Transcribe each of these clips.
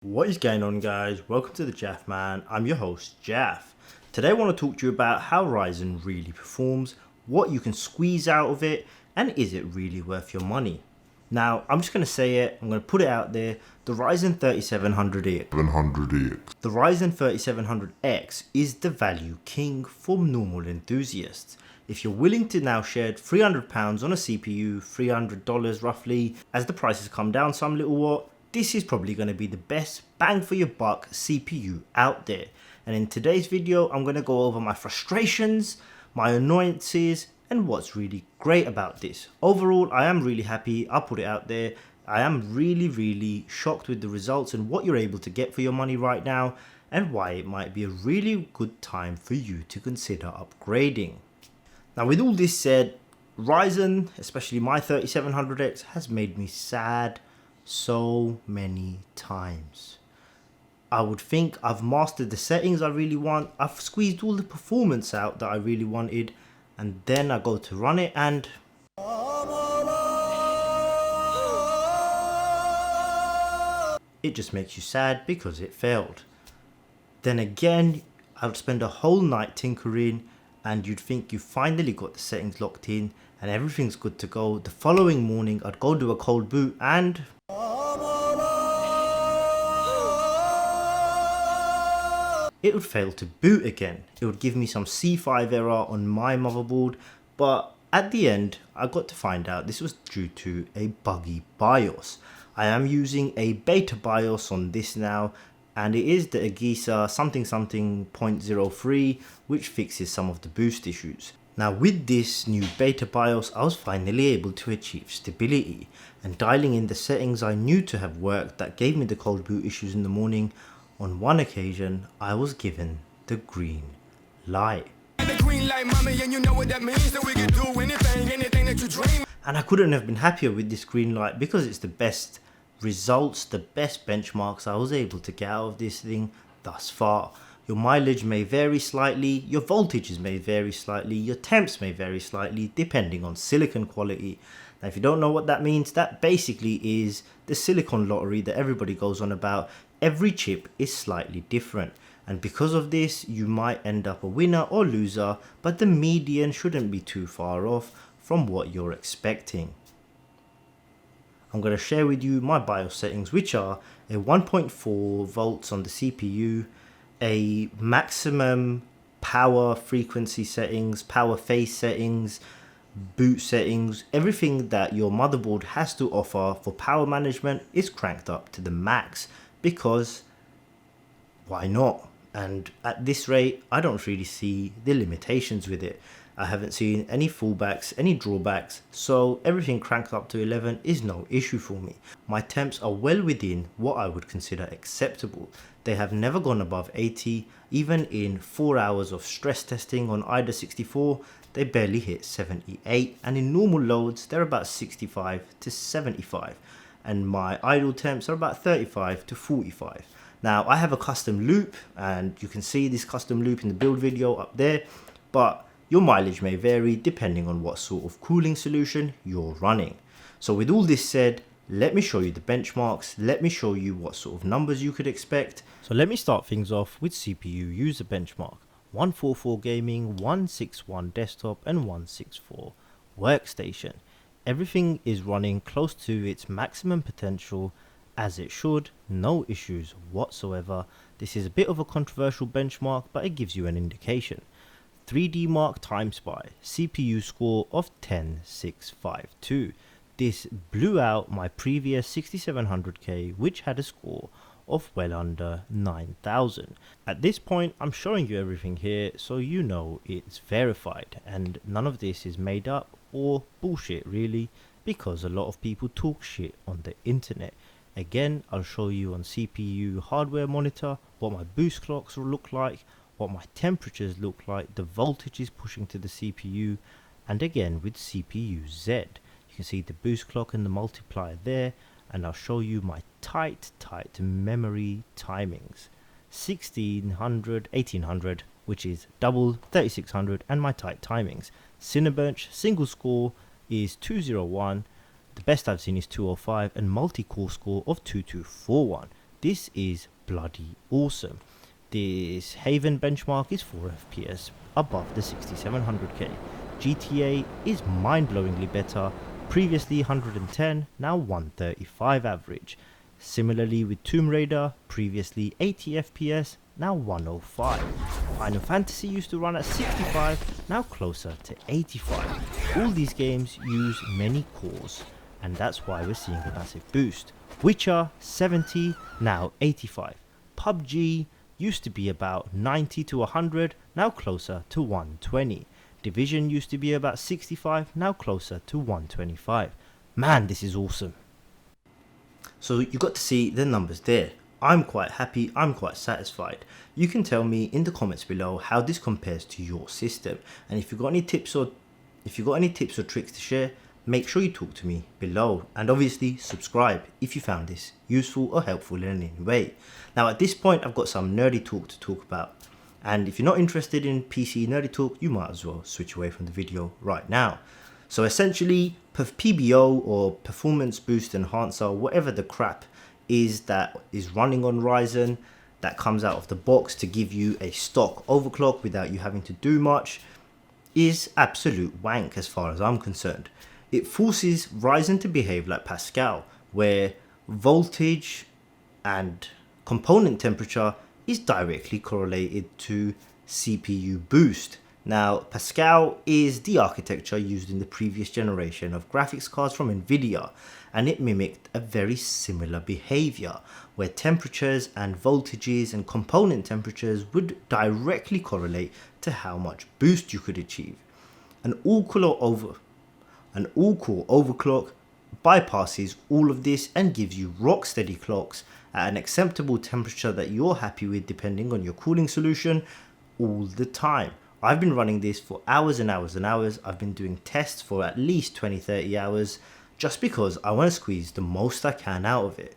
What is going on, guys? Welcome to the Jaff Man. I'm your host Jaff. Today I want to talk to you about how Ryzen really performs, what you can squeeze out of it, and is it really worth your money. Now I'm just going to say it, I'm going to put it out there, the Ryzen 3700X. The Ryzen 3700X is the value king for normal enthusiasts. If you're willing to now shed £300 on a CPU, $300 roughly, as the prices come down some little what, this is probably going to be the best bang for your buck CPU out there. And in today's video, I'm going to go over my frustrations, my annoyances, and what's really great about this. Overall, I am really happy. I'll put it out there. I am really shocked with the results and what you're able to get for your money right now, and why it might be a really good time for you to consider upgrading. Now, with all this said, Ryzen, especially my 3700X, has made me sad so many times. I would think I've mastered the settings I really want, I've squeezed all the performance out that I really wanted, and then I go to run it and it just makes you sad because it failed. Then again, I'd spend a whole night tinkering and you'd think you finally got the settings locked in and everything's good to go. The following morning I'd go do a cold boot and it would fail to boot again. It would give me some C5 error on my motherboard, but at the end I got to find out this was due to a buggy BIOS. I am using a beta BIOS on this now, and it is the Asus something 0.03, which fixes some of the boost issues. Now with this new beta BIOS, I was finally able to achieve stability, and dialing in the settings I knew to have worked that gave me the cold boot issues in the morning. On one occasion, I was given the green light. And I couldn't have been happier with this green light because it's the best results, the best benchmarks I was able to get out of this thing thus far. Your mileage may vary slightly, your voltages may vary slightly, your temps may vary slightly depending on silicon quality. Now if you don't know what that means, that basically is the silicon lottery that everybody goes on about. Every chip is slightly different, and because of this you might end up a winner or loser, but the median shouldn't be too far off from what you're expecting. I'm going to share with you my BIOS settings, which are a 1.4 volts on the CPU, a maximum power frequency settings, power phase settings, boot settings. Everything that your motherboard has to offer for power management is cranked up to the max, because why not? And at this rate I don't really see the limitations with it. I haven't seen any fallbacks, any drawbacks, so everything cranked up to 11 is no issue for me. My temps are well within what I would consider acceptable. They have never gone above 80, even in 4 hours of stress testing on IDA 64 they barely hit 78, and in normal loads they're about 65 to 75, and my idle temps are about 35 to 45. Now I have a custom loop, and you can see this custom loop in the build video up there, but your mileage may vary depending on what sort of cooling solution you're running. So with all this said, let me show you the benchmarks, let me show you what sort of numbers you could expect. So let me start things off with CPU user benchmark. 144 gaming, 161 desktop, and 164 workstation. Everything is running close to its maximum potential, as it should, no issues whatsoever. This is a bit of a controversial benchmark, but it gives you an indication. 3D Mark Time Spy, CPU score of 10652. This blew out my previous 6700K, which had a score of well under 9000. At this point I'm showing you everything here so you know it's verified, and none of this is made up or bullshit really, because a lot of people talk shit on the internet. Again, I'll show you on CPU hardware monitor what my boost clocks will look like, what my temperatures look like, the voltage is pushing to the CPU, and again with CPU Z. You can see the boost clock and the multiplier there, and I'll show you my tight memory timings. 1600, 1800, which is double 3600, and my tight timings. Cinebench single score is 201, the best I've seen is 205, and multi-core score of 2241. this is bloody awesome. This Haven benchmark is 4 FPS above the 6700K. GTA is mind-blowingly better, previously 110, now 135 average. Similarly with Tomb Raider, previously 80 FPS, now 105. Final Fantasy used to run at 65, now closer to 85. All these games use many cores, and that's why we're seeing a massive boost. Witcher 70, now 85. PUBG used to be about 90 to 100, now closer to 120. Division used to be about 65, now closer to 125. Man, this is awesome. So you got to see the numbers there. I'm quite happy, I'm quite satisfied. You can tell me in the comments below how this compares to your system, and if you've got any tips or tricks to share, make sure you talk to me below, and obviously subscribe if you found this useful or helpful in any way. Now at this point I've got some nerdy talk to talk about, and if you're not interested in PC nerdy talk, you might as well switch away from the video right now. So essentially PBO, or performance boost enhancer, whatever the crap is that is running on Ryzen, that comes out of the box to give you a stock overclock without you having to do much, is absolute wank as far as I'm concerned. It forces Ryzen to behave like Pascal, where voltage and component temperature is directly correlated to CPU boost. Now, Pascal is the architecture used in the previous generation of graphics cards from Nvidia, and it mimicked a very similar behavior, where temperatures and voltages and component temperatures would directly correlate to how much boost you could achieve. An all-core overclock bypasses all of this and gives you rock steady clocks at an acceptable temperature that you're happy with depending on your cooling solution all the time. I've been running this for hours and hours and hours. I've been doing tests for at least 20-30 hours just because I want to squeeze the most I can out of it.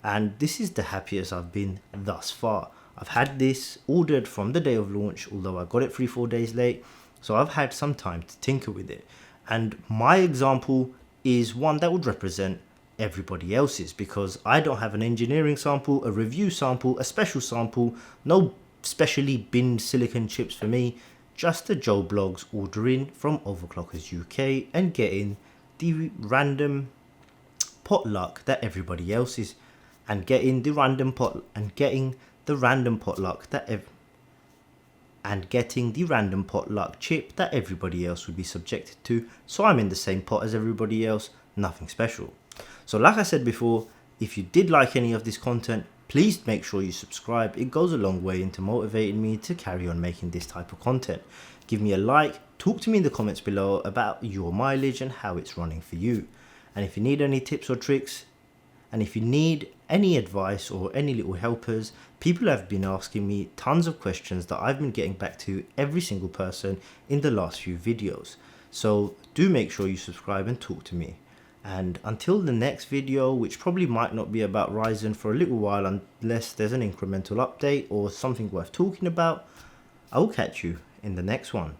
And this is the happiest I've been thus far. I've had this ordered from the day of launch, although I got it 3-4 days late. So I've had some time to tinker with it. And my example is one that would represent everybody else's, because I don't have an engineering sample, a review sample, a special sample, no specially binned silicon chips for me. Just the Joe Blogs ordering from Overclockers UK and getting the random potluck that everybody else is, and getting the random potluck chip that everybody else would be subjected to. So I'm in the same pot as everybody else, nothing special. So like I said before, if you did like any of this content, please make sure you subscribe. It goes a long way into motivating me to carry on making this type of content. Give me a like, talk to me in the comments below about your mileage and how it's running for you. And if you need any tips or tricks, and if you need any advice or any little helpers, people have been asking me tons of questions that I've been getting back to every single person in the last few videos. So do make sure you subscribe and talk to me. And until the next video, which probably might not be about Ryzen for a little while unless there's an incremental update or something worth talking about, I will catch you in the next one.